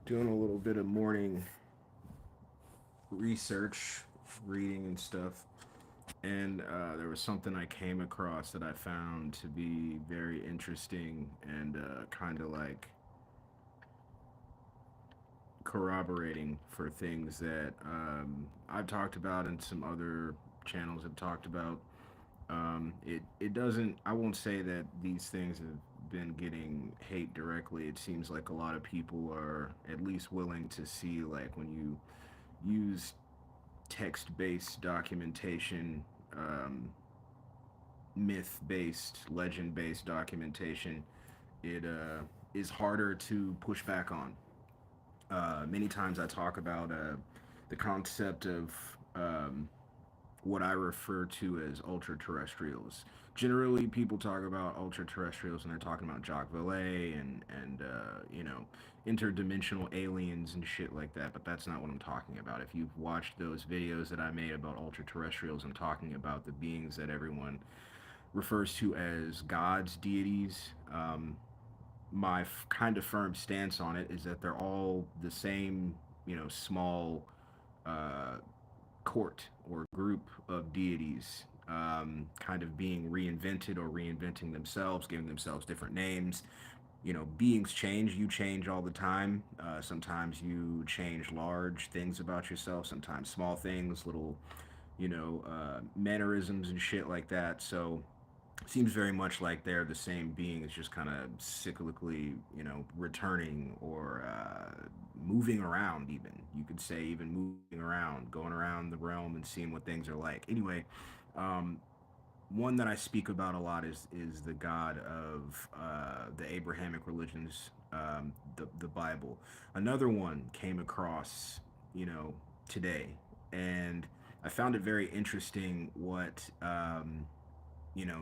doing a little bit of morning research, reading and stuff, and there was something I came across that I found to be very interesting and kind of like corroborating for things that I've talked about and some other channels have talked about. It doesn't. I won't say that these things have been getting hate directly. It seems like a lot of people are at least willing to see, like, when you use text-based documentation, um, myth-based, legend-based documentation, it is harder to push back on. Many times I talk about the concept of what I refer to as ultra terrestrials. Generally, people talk about ultra terrestrials and they're talking about Jacques Vallée and interdimensional aliens and shit like that. But that's not what I'm talking about. If you've watched those videos that I made about ultra terrestrials, I'm talking about the beings that everyone refers to as gods, deities. My kind of firm stance on it is that they're all the same, small uh, court or group of deities, kind of being reinvented or reinventing themselves, giving themselves different names. Beings change, you change all the time. Sometimes you change large things about yourself, sometimes small things, little, mannerisms and shit like that. So seems very much like they're the same being. It's just kind of cyclically, returning or moving around. Even you could say, even moving around, going around the realm and seeing what things are like. Anyway, um, one that I speak about a lot is the God of the Abrahamic religions, the Bible. Another one came across, today, and I found it very interesting what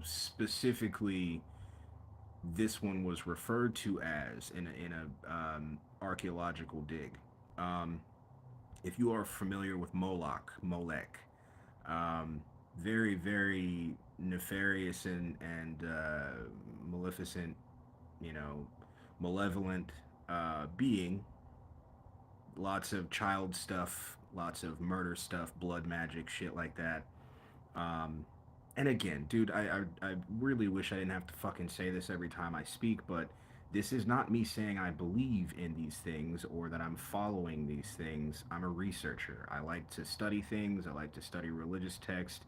specifically this one was referred to as in a archaeological dig. Um, if you are familiar with Molech, um, very very nefarious and maleficent, you know, malevolent being. Lots of child stuff, lots of murder stuff, blood magic, shit like that. Um, and again, dude, I really wish I didn't have to fucking say this every time I speak, but this is not me saying I believe in these things or that I'm following these things. I'm a researcher. I like to study things. I like to study religious text.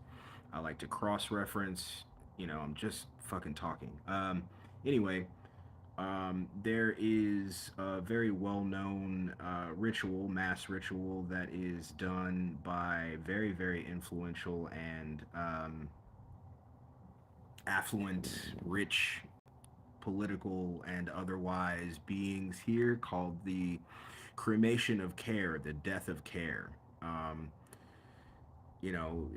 I like to cross reference. I'm just fucking talking. Anyway, there is a very well known ritual, mass ritual, that is done by very, very influential and affluent, rich, political, and otherwise beings here called the cremation of care, the death of care. Um, you know,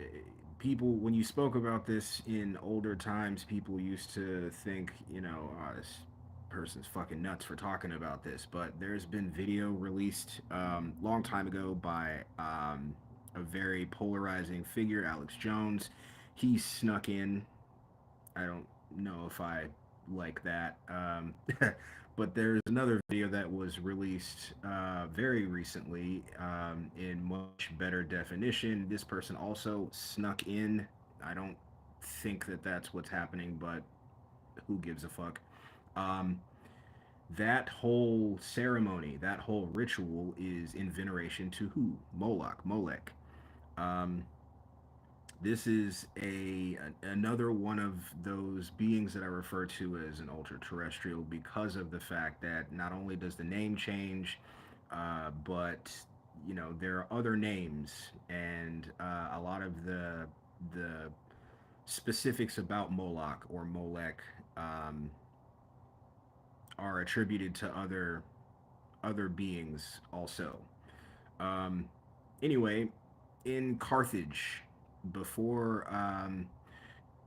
people, when you spoke about this in older times, people used to think, oh, this person's fucking nuts for talking about this. But there's been video released long time ago by a very polarizing figure, Alex Jones. He snuck in. I don't know if I like that. But there's another video that was released very recently in much better definition. This person also snuck in. I don't think that that's what's happening, but who gives a fuck? Um, that whole ceremony, that whole ritual is in veneration to who? Moloch, Molech. Um, this is another one of those beings that I refer to as an ultra terrestrial because of the fact that not only does the name change, but there are other names and a lot of the specifics about Moloch or Molech um, are attributed to other beings also. Um, anyway, in Carthage, before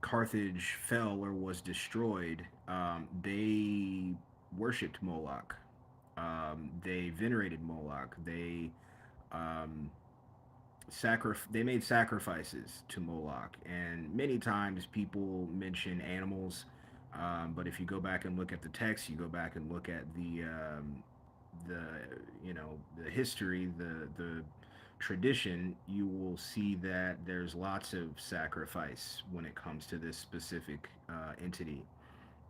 Carthage fell or was destroyed, they worshipped Moloch. They venerated Moloch. Um, they made sacrifices to Moloch, and many times people mention animals. But if you go back and look at the text, you go back and look at the the history, the tradition, you will see that there's lots of sacrifice when it comes to this specific entity.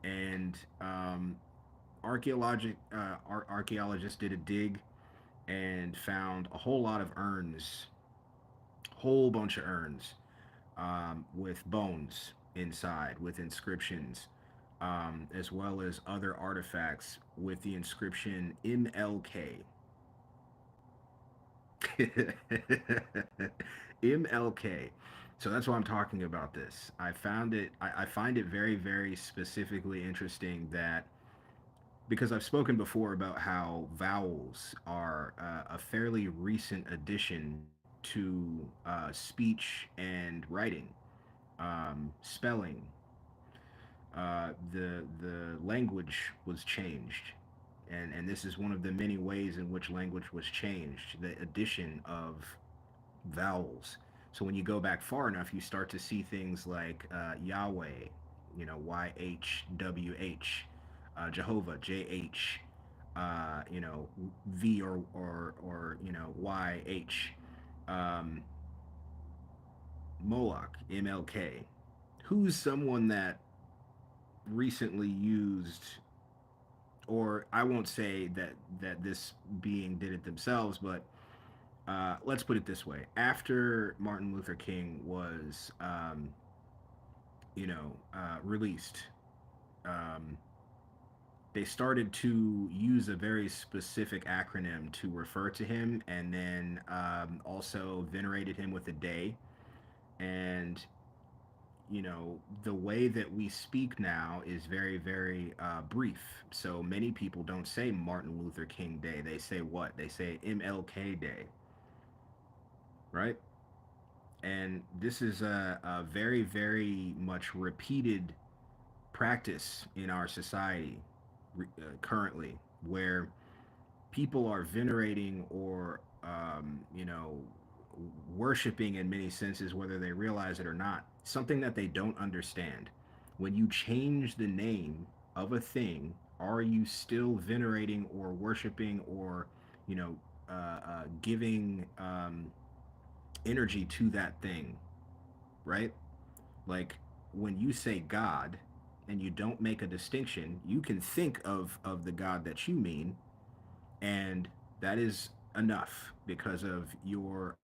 And archaeologists did a dig and found a whole lot of urns, whole bunch of urns, with bones inside, with inscriptions, as well as other artifacts with the inscription MLK. MLK. So that's why I'm talking about this. I find it very, very specifically interesting that because I've spoken before about how vowels are a fairly recent addition to speech and writing, spelling. The language was changed, and this is one of the many ways in which language was changed. The addition of vowels. So when you go back far enough, you start to see things like Yahweh, YHWH, Jehovah, JH, V or YH, um, Moloch, MLK. Who's someone that recently used, or I won't say that this being did it themselves, but let's put it this way: after Martin Luther King was, released, um, they started to use a very specific acronym to refer to him, and then also venerated him with a day. And the way that we speak now is very, very brief. So many people don't say Martin Luther King Day. They say what? They say MLK Day, right? And this is a very, very much repeated practice in our society currently, where people are venerating or worshiping in many senses, whether they realize it or not, something that they don't understand. When you change the name of a thing, are you still venerating or worshiping or giving energy to that thing, right? Like when you say God and you don't make a distinction, you can think of the God that you mean, and that is enough because of your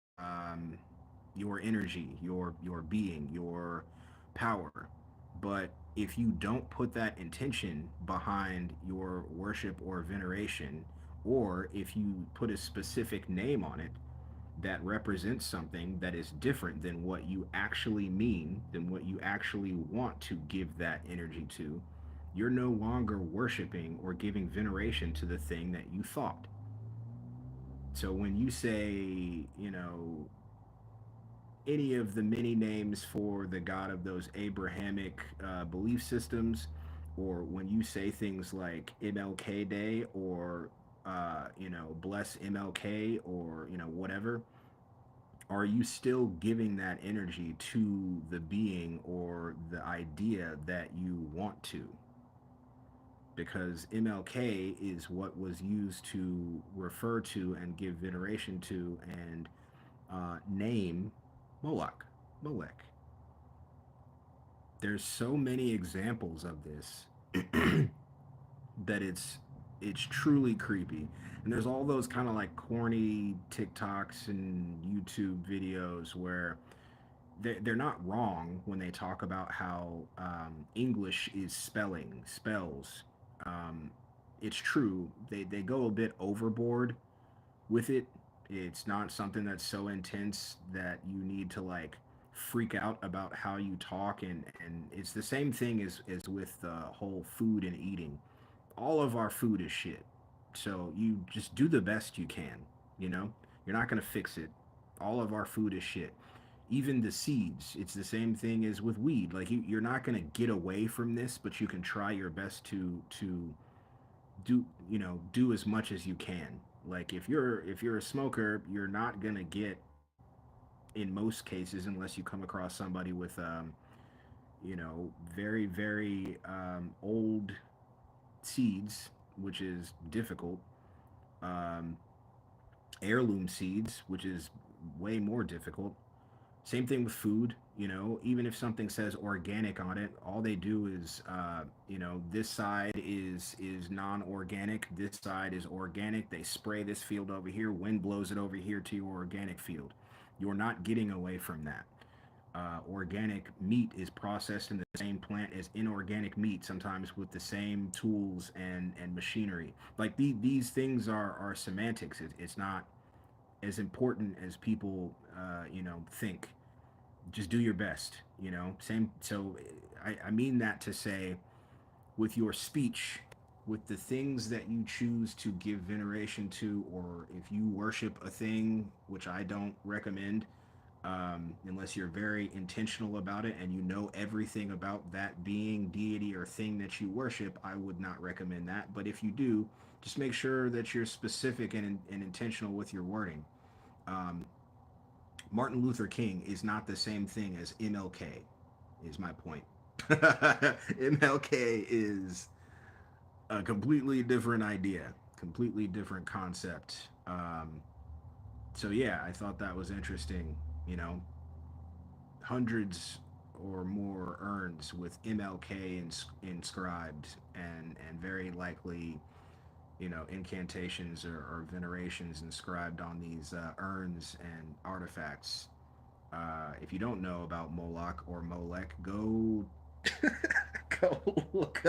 energy, your being, your power. But if you don't put that intention behind your worship or veneration, or if you put a specific name on it that represents something that is different than what you actually mean, than what you actually want to give that energy to, you're no longer worshiping or giving veneration to the thing that you thought. So when you say, any of the many names for the God of those Abrahamic belief systems, or when you say things like MLK Day or, bless MLK or, whatever, are you still giving that energy to the being or the idea that you want to? Because MLK is what was used to refer to and give veneration to and name Moloch, Molech. There's so many examples of this that it's truly creepy. And there's all those kind of like corny TikToks and YouTube videos where they're not wrong when they talk about how English is spells. Um, it's true. They go a bit overboard with it. It's not something that's so intense that you need to like freak out about how you talk, and it's the same thing as with whole food and eating. All of our food is shit. So you just do the best you can, you know? You're not going to fix it. All of our food is shit. Even the seeds, it's the same thing as with weed. Like you're not going to get away from this, but you can try your best to do as much as you can. Like if you're a smoker, you're not going to get, in most cases, unless you come across somebody with very, very old seeds, which is difficult. Um, Heirloom seeds, which is way more difficult. Same thing with food. Even if something says organic on it, all they do is, this side is non-organic, this side is organic. They spray this field over here, wind blows it over here to your organic field. You're not getting away from that. Organic meat is processed in the same plant as inorganic meat, sometimes with the same tools and machinery. Like these things are semantics. It's not as important as people think. Just do your best. Same. So I mean that to say, with your speech, with the things that you choose to give veneration to, or if you worship a thing, which I don't recommend, unless you're very intentional about it and you know everything about that being, deity, or thing that you worship, I would not recommend that. But if you do, just make sure that you're specific and intentional with your wording. um, Martin Luther King is not the same thing as MLK, is my point. MLK is a completely different idea, completely different concept. So yeah, I thought that was interesting. You know, hundreds or more urns with MLK inscribed, and very likely, incantations or venerations inscribed on these urns and artifacts. If you don't know about Moloch or Molech, go go look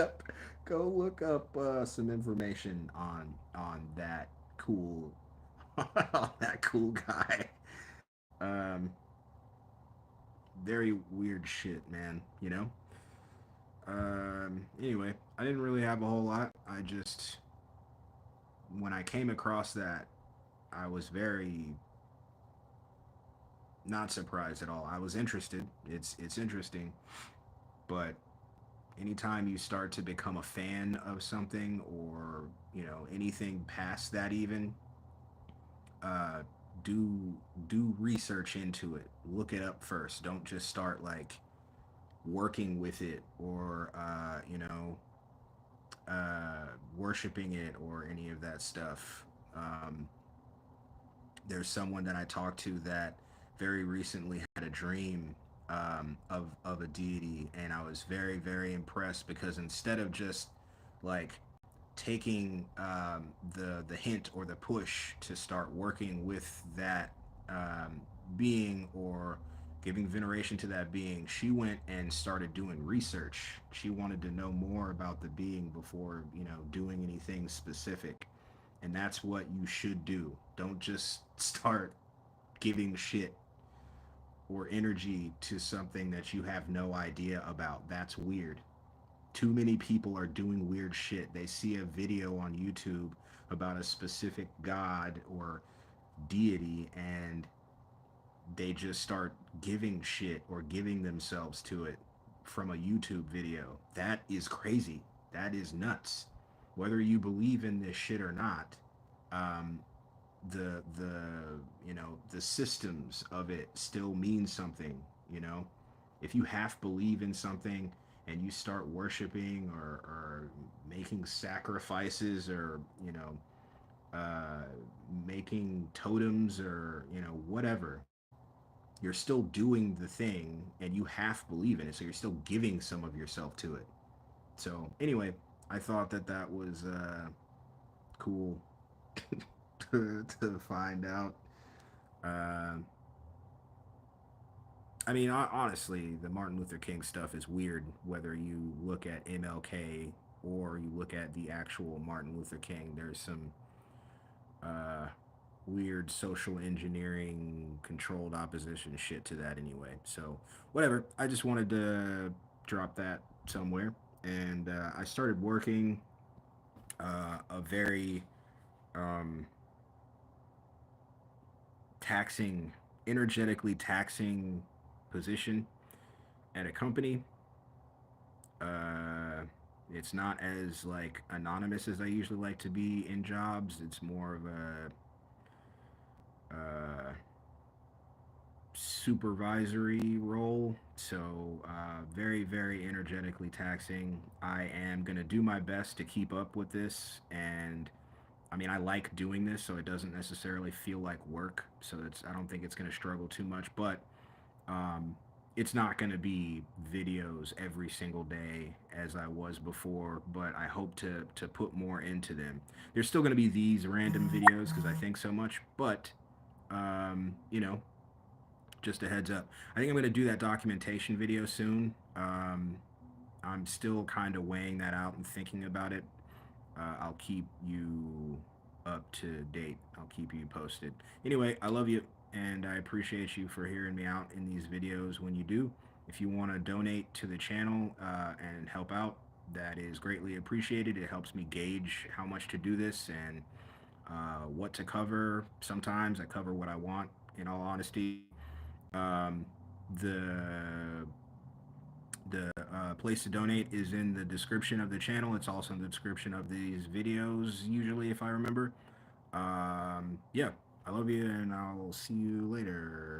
up some information on that cool on that cool guy. Um, very weird shit, man. Anyway, I didn't really have a whole lot. I just, when I came across that, I was very not surprised at all. I was interested. It's interesting, but anytime you start to become a fan of something, or anything past that, even, uh, do research into it. Look it up first. Don't just start like working with it, or worshiping it, or any of that stuff. um, there's someone that I talked to that very recently had a dream, of a deity, and I was very, very impressed, because instead of just like taking, the hint or the push to start working with that, being, or giving veneration to that being, she went and started doing research. She wanted to know more about the being before, doing anything specific. And that's what you should do. Don't just start giving shit or energy to something that you have no idea about. That's weird. Too many people are doing weird shit. They see a video on YouTube about a specific god or deity, and they just start giving shit or giving themselves to it from a YouTube video. That is crazy. That is nuts. Whether you believe in this shit or not, um, the the systems of it still mean something. If you half believe in something and you start worshiping, or making sacrifices, or uh, making totems, or whatever, you're still doing the thing, and you half believe in it, so you're still giving some of yourself to it. So anyway, I thought that that was cool to find out. Uh, I mean, honestly, the Martin Luther King stuff is weird, whether you look at MLK or you look at the actual Martin Luther King. There's some uh, weird social engineering, controlled opposition shit to that anyway. So, whatever. I just wanted to drop that somewhere. And I started working a very um, taxing, energetically taxing position at a company. Uh, it's not as like anonymous as I usually like to be in jobs. It's more of a uh, supervisory role. So very, very energetically taxing. I am gonna do my best to keep up with this, and I mean, I like doing this, so it doesn't necessarily feel like work. So it's I don't think it's going to struggle too much, but um, it's not going to be videos every single day as I was before. But I hope to put more into them. There's still going to be these random videos because I think so much, but you know, just a heads up. I think I'm going to do that documentation video soon. I'm still kind of weighing that out and thinking about it. I'll keep you up to date. I'll keep you posted. Anyway, I love you and I appreciate you for hearing me out in these videos when you do. If you want to donate to the channel and help out, that is greatly appreciated. It helps me gauge how much to do this and what to cover. Sometimes I cover what I want, in all honesty. Um, the the place to donate is in the description of the channel. It's also in the description of these videos, usually, if I remember. Yeah, I love you, and I'll see you later.